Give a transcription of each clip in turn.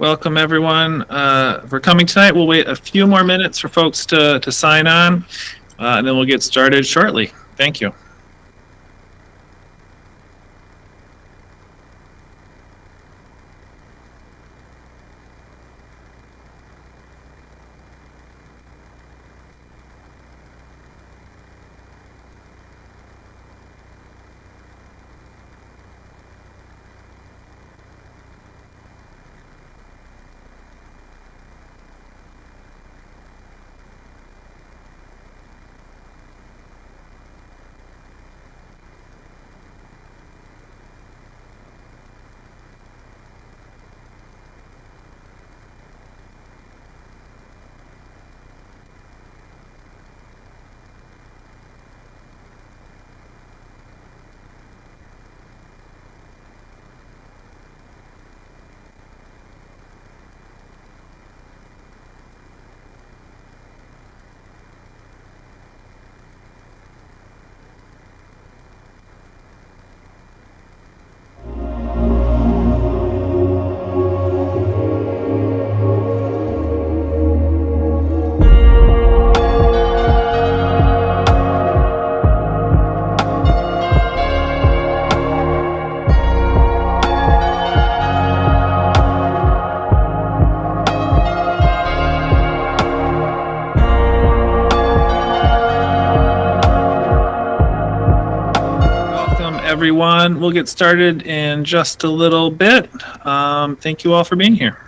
Welcome, everyone, for coming tonight. We'll wait a few more minutes for folks to sign on, and then we'll get started shortly. Thank you. Everyone, we'll get started in just a little bit. Thank you all for being here.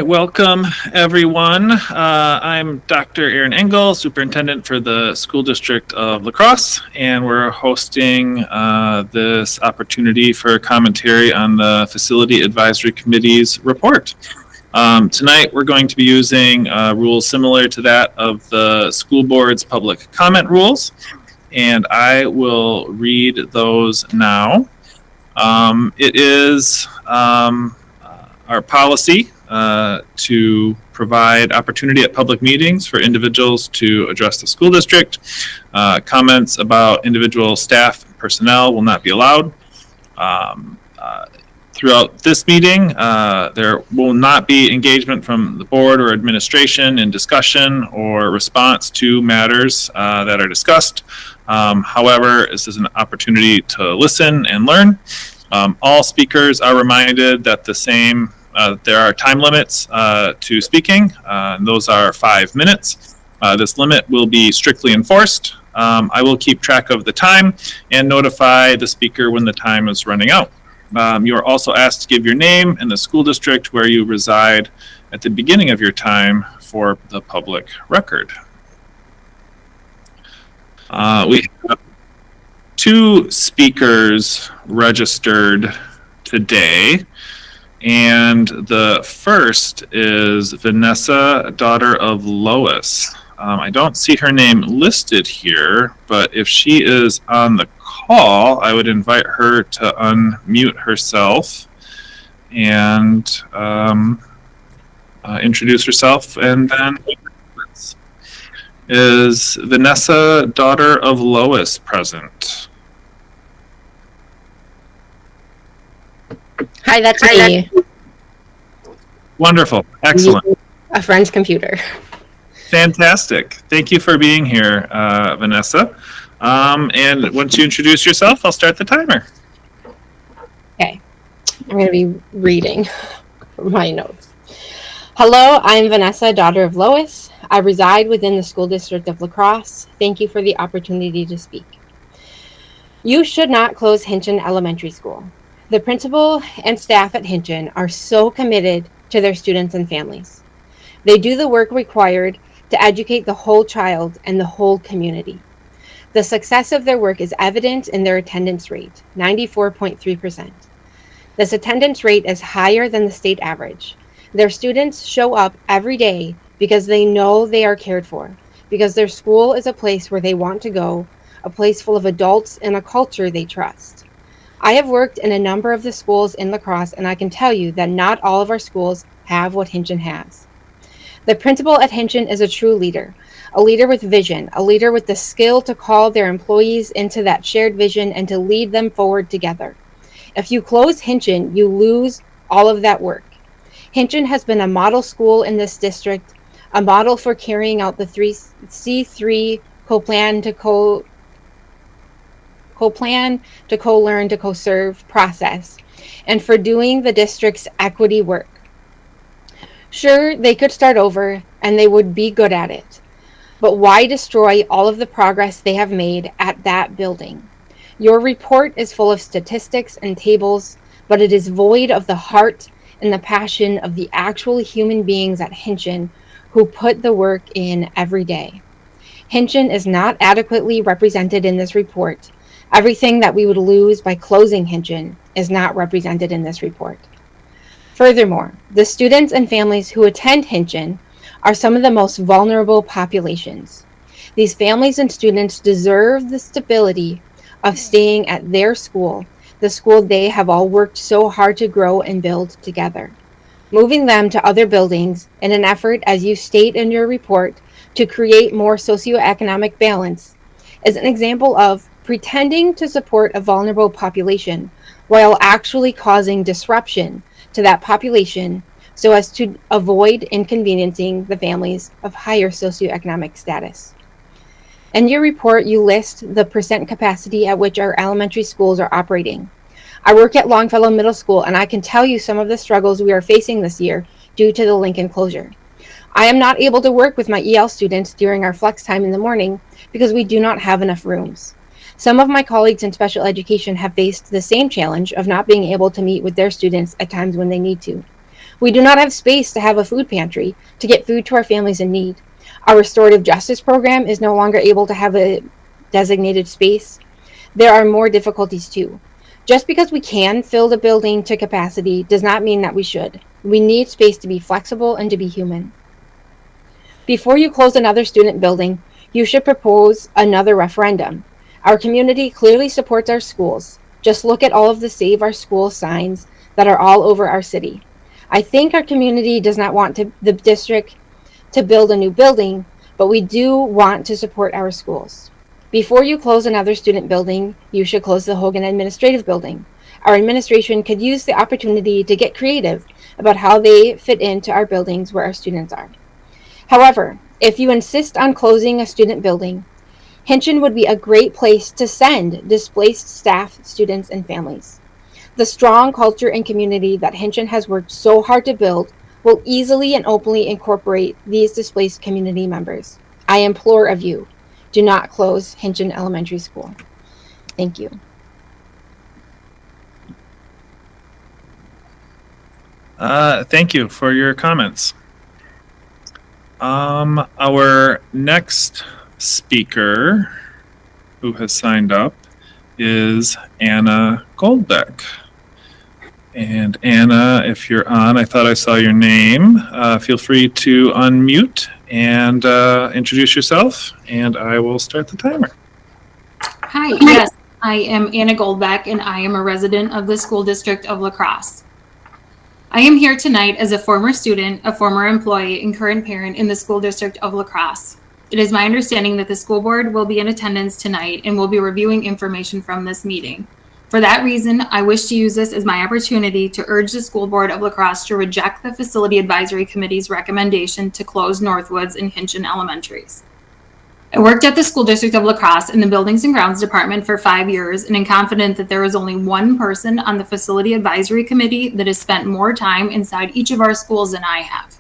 Welcome, everyone. I'm Dr. Aaron Engel, Superintendent for the School District of La Crosse, and we're hosting this opportunity for commentary on the Facility Advisory Committee's report. Tonight, we're going to be using rules similar to that of the school board's public comment rules, and I will read those now. It is our policy to provide opportunity at public meetings for individuals to address the school district. Comments about individual staff and personnel will not be allowed. Throughout this meeting, there will not be engagement from the board or administration in discussion or response to matters that are discussed. However, this is an opportunity to listen and learn. All speakers are reminded that there are time limits to speaking, and those are 5 minutes. This limit will be strictly enforced. I will keep track of the time and notify the speaker when the time is running out. You are also asked to give your name and the school district where you reside at the beginning of your time for the public record. We have 2 speakers registered today. And the first is Vanessa, daughter of Lois. I don't see her name listed here, but if she is on the call, I would invite her to unmute herself and introduce herself. And then is Vanessa, daughter of Lois, present? Hi, that's me. Wonderful. Excellent. A friend's computer. Fantastic. Thank you for being here, Vanessa. And once you introduce yourself, I'll start the timer. Okay, I'm going to be reading from my notes. Hello, I'm Vanessa, daughter of Lois. I reside within the school district of La Crosse. Thank you for the opportunity to speak. You should not close Hinchin Elementary School. The principal and staff at Hinchin are so committed to their students and families. They do the work required to educate the whole child and the whole community. The success of their work is evident in their attendance rate, 94.3%. This attendance rate is higher than the state average. Their students show up every day because they know they are cared for, because their school is a place where they want to go, a place full of adults and a culture they trust. I have worked in a number of the schools in La Crosse, and I can tell you that not all of our schools have what Hinchin has. The principal at Hinchin is a true leader, a leader with vision, a leader with the skill to call their employees into that shared vision and to lead them forward together. If you close Hinchin, you lose all of that work. Hinchin has been a model school in this district, a model for carrying out the C3 co-plan to co-learn to co-serve process, and for doing the district's equity work. Sure, they could start over and they would be good at it, but why destroy all of the progress they have made at that building? Your report is full of statistics and tables, but it is void of the heart and the passion of the actual human beings at Hinchin who put the work in every day. Hinchin is not adequately represented in this report. Everything that we would lose by closing Hinchin is not represented in this report. Furthermore, the students and families who attend Hinchin are some of the most vulnerable populations. These families and students deserve the stability of staying at their school, the school they have all worked so hard to grow and build together. Moving them to other buildings in an effort, as you state in your report, to create more socioeconomic balance is an example of pretending to support a vulnerable population while actually causing disruption to that population so as to avoid inconveniencing the families of higher socioeconomic status. In your report, you list the percent capacity at which our elementary schools are operating. I work at Longfellow Middle School, and I can tell you some of the struggles we are facing this year due to the Lincoln closure. I am not able to work with my EL students during our flex time in the morning because we do not have enough rooms. Some of my colleagues in special education have faced the same challenge of not being able to meet with their students at times when they need to. We do not have space to have a food pantry to get food to our families in need. Our restorative justice program is no longer able to have a designated space. There are more difficulties too. Just because we can fill the building to capacity does not mean that we should. We need space to be flexible and to be human. Before you close another student building, you should propose another referendum. Our community clearly supports our schools. Just look at all of the Save Our School signs that are all over our city. I think our community does not want the district to build a new building, but we do want to support our schools. Before you close another student building, you should close the Hogan Administrative Building. Our administration could use the opportunity to get creative about how they fit into our buildings where our students are. However, if you insist on closing a student building, Hinchin would be a great place to send displaced staff, students, and families. The strong culture and community that Hinchin has worked so hard to build will easily and openly incorporate these displaced community members. I implore of you, do not close Hinchin Elementary School. Thank you. Thank you for your comments. Our next speaker who has signed up is Anna Goldbeck. And Anna, if you're on, I thought I saw your name. Feel free to unmute and introduce yourself, and I will start the timer. Hi, yes, I am Anna Goldbeck, and I am a resident of the school district of La Crosse. I am here tonight as a former student, a former employee, and current parent in the school district of La Crosse. It is my understanding that the school board will be in attendance tonight and will be reviewing information from this meeting. For that reason, I wish to use this as my opportunity to urge the school board of La Crosse to reject the Facility Advisory Committee's recommendation to close Northwoods and Hinchin Elementaries. I worked at the School District of La Crosse in the Buildings and Grounds Department for 5 years and am confident that there is only one person on the Facility Advisory Committee that has spent more time inside each of our schools than I have.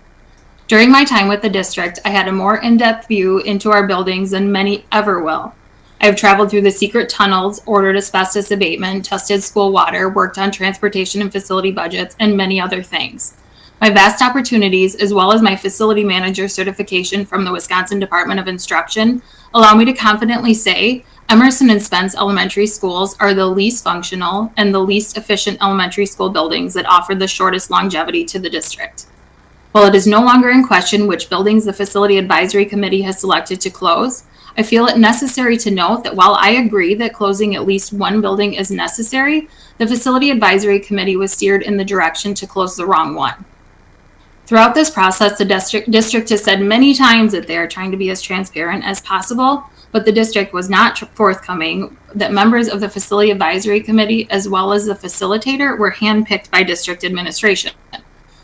During my time with the district, I had a more in-depth view into our buildings than many ever will. I have traveled through the secret tunnels, ordered asbestos abatement, tested school water, worked on transportation and facility budgets, and many other things. My vast opportunities, as well as my facility manager certification from the Wisconsin Department of Instruction, allow me to confidently say Emerson and Spence elementary schools are the least functional and the least efficient elementary school buildings that offer the shortest longevity to the district. While it is no longer in question which buildings the Facility Advisory Committee has selected to close, I feel it necessary to note that while I agree that closing at least one building is necessary, the Facility Advisory Committee was steered in the direction to close the wrong one. Throughout this process, the district has said many times that they are trying to be as transparent as possible, but the district was not forthcoming that members of the Facility Advisory Committee, as well as the facilitator, were handpicked by district administration.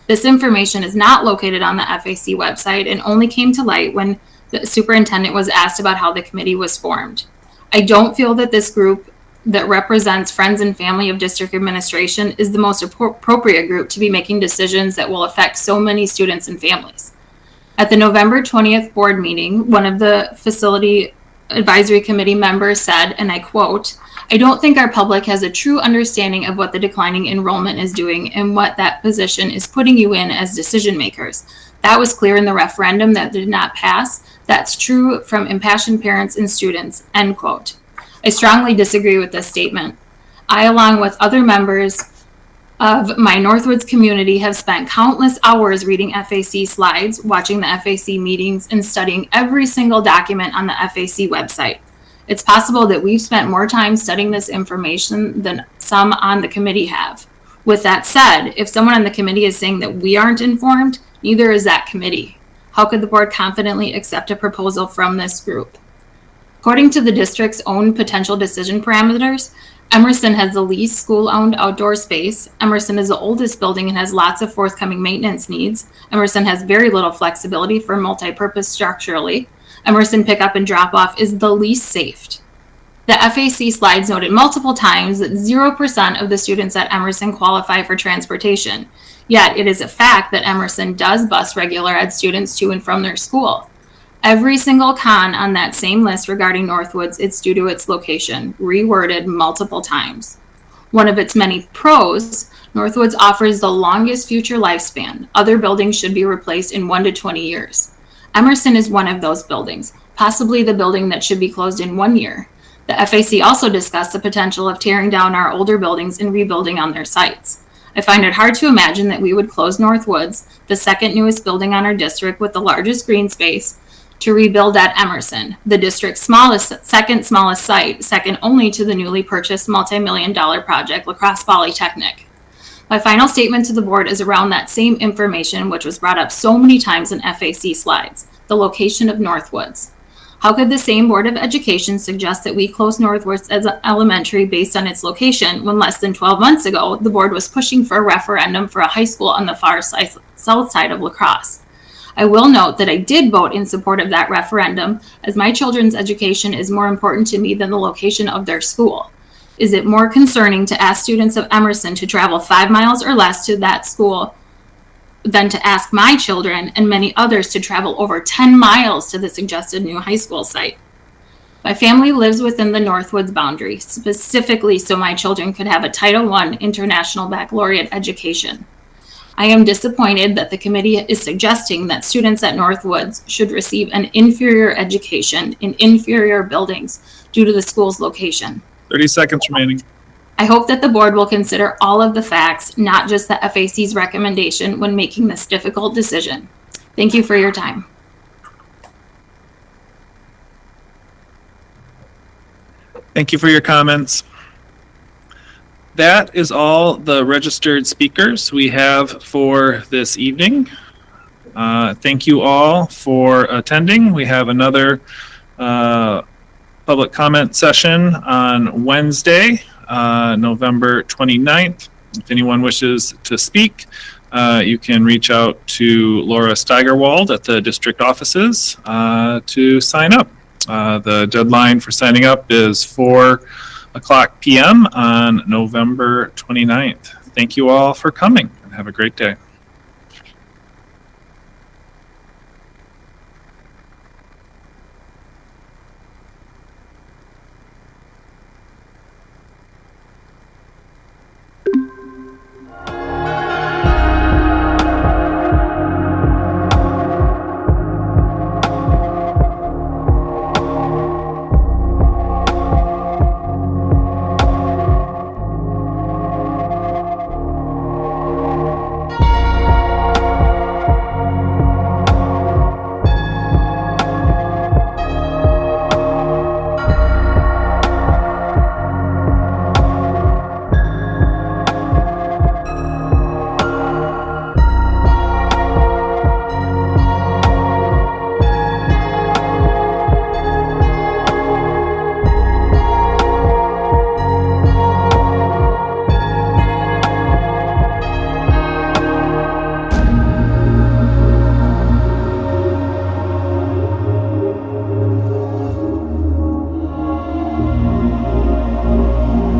This information is not located on the FAC website and only came to light when the superintendent was asked about how the committee was formed. I don't feel that this group that represents friends and family of district administration is the most appropriate group to be making decisions that will affect so many students and families. At the November 20th board meeting, one of the Facility Advisory Committee members said, and I quote, "I don't think our public has a true understanding of what the declining enrollment is doing and what that position is putting you in as decision makers. That was clear in the referendum that did not pass. That's true from impassioned parents and students," end quote. I strongly disagree with this statement. I, along with other members of my Northwoods community, have spent countless hours reading FAC slides, watching the FAC meetings, and studying every single document on the FAC website. It's possible that we've spent more time studying this information than some on the committee have. With that said, if someone on the committee is saying that we aren't informed, neither is that committee. How could the board confidently accept a proposal from this group? According to the district's own potential decision parameters, Emerson has the least school-owned outdoor space. Emerson is the oldest building and has lots of forthcoming maintenance needs. Emerson has very little flexibility for multi-purpose structurally. Emerson pickup and drop-off is the least safe. The FAC slides noted multiple times that 0% of the students at Emerson qualify for transportation. Yet it is a fact that Emerson does bus regular ed students to and from their school. Every single con on that same list regarding Northwoods is due to its location, reworded multiple times. One of its many pros, Northwoods offers the longest future lifespan. Other buildings should be replaced in 1 to 20 years. Emerson is one of those buildings, possibly the building that should be closed in 1 year. The FAC also discussed the potential of tearing down our older buildings and rebuilding on their sites. I find it hard to imagine that we would close Northwoods, the second newest building on our district with the largest green space, to rebuild at Emerson, the district's second smallest site, second only to the newly purchased multi-million-dollar project, La Crosse Polytechnic. My final statement to the board is around that same information which was brought up so many times in FAC slides, the location of Northwoods. How could the same Board of Education suggest that we close Northwoods as an elementary based on its location when less than 12 months ago, the board was pushing for a referendum for a high school on the far south side of La Crosse? I will note that I did vote in support of that referendum, as my children's education is more important to me than the location of their school. Is it more concerning to ask students of Emerson to travel 5 miles or less to that school than to ask my children and many others to travel over 10 miles to the suggested new high school site? My family lives within the Northwoods boundary, specifically so my children could have a Title I International Baccalaureate education. I am disappointed that the committee is suggesting that students at Northwoods should receive an inferior education in inferior buildings due to the school's location. 30 seconds remaining. I hope that the board will consider all of the facts, not just the FAC's recommendation, when making this difficult decision. Thank you for your time. Thank you for your comments. That is all the registered speakers we have for this evening. Thank you all for attending. We have another public comment session on Wednesday, November 29th. If anyone wishes to speak, you can reach out to Laura Steigerwald at the district offices to sign up. The deadline for signing up is 4:00 p.m. on November 29th. Thank you all for coming and have a great day.